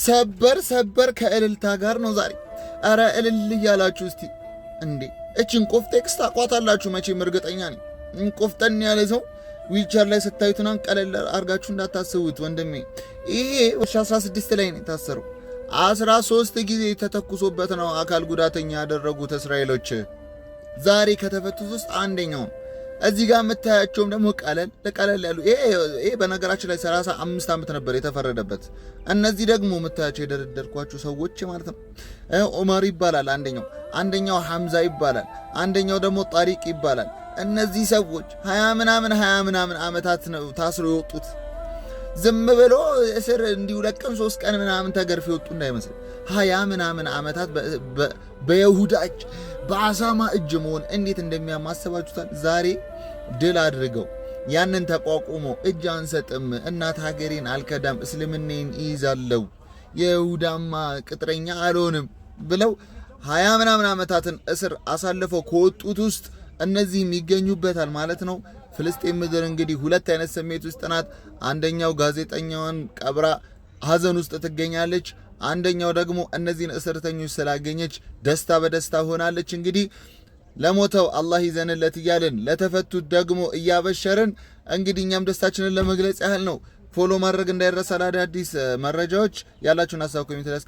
ሰበር ከእልልታ ጋር ነው ዛሬ። አረ እልል እያላችሁ እስቲ እንዴ! እቺን ቆፍቴክስ ታቋታላችሁ መቼም እርግጠኛ ነኝ። ቆፍጠን ያለ ሰው ዊልቸር ላይ ስታዩትና ቀለል አርጋችሁ እንዳታስቡት ወንድሜ። ይሄ 2016 ላይ ነው የታሰረው። 13 ጊዜ ተተኩሶበት ነው አካል ጉዳተኛ ያደረጉት እስራኤሎች። ዛሬ ከተፈቱት ውስጥ አንደኛው እዚህ ጋር የምታያቸውም ደግሞ ቀለል ያሉ ይሄ በነገራችን ላይ 35 ዓመት ነበር የተፈረደበት። እነዚህ ደግሞ የምታያቸው የደረደርኳቸው ሰዎች ማለት ነው። ዑመር ይባላል አንደኛው ሐምዛ ይባላል፣ አንደኛው ደግሞ ጣሪቅ ይባላል። እነዚህ ሰዎች 20 ምናምን ዓመታት ነው ታስረው የወጡት። ዝም ብሎ እስር እንዲሁ ለቀን 3 ቀን ምናምን ተገርፍ የወጡ እንዳይመስል 20 ምናምን ዓመታት በይሁዳ እጅ በአሳማ እጅ መሆን እንዴት እንደሚያማስባችሁታል። ዛሬ ድል አድርገው ያንን ተቋቁሞ እጅ አንሰጥም፣ እናት ሀገሬን አልከዳም፣ እስልምናዬን ይይዛለሁ፣ የይሁዳማ ቅጥረኛ አልሆንም ብለው 20 ምናምን ዓመታትን እስር አሳልፈው ከወጡት ውስጥ እነዚህም ይገኙበታል ማለት ነው። ፍልስጤም ምድር እንግዲህ ሁለት አይነት ስሜት ውስጥ ናት። አንደኛው ጋዜጠኛዋን ቀብራ ሀዘን ውስጥ ትገኛለች። አንደኛው ደግሞ እነዚህን እስረኞች ስላገኘች ደስታ በደስታ ሆናለች። እንግዲህ ለሞተው አላህ ይዘንለት እያልን ለተፈቱት ደግሞ እያበሸርን እንግዲህ እኛም ደስታችንን ለመግለጽ ያህል ነው። ፎሎ ማድረግ እንዳይረሳ። ለአዳዲስ መረጃዎች ያላችሁን ሀሳብ ኮሜንት ላይ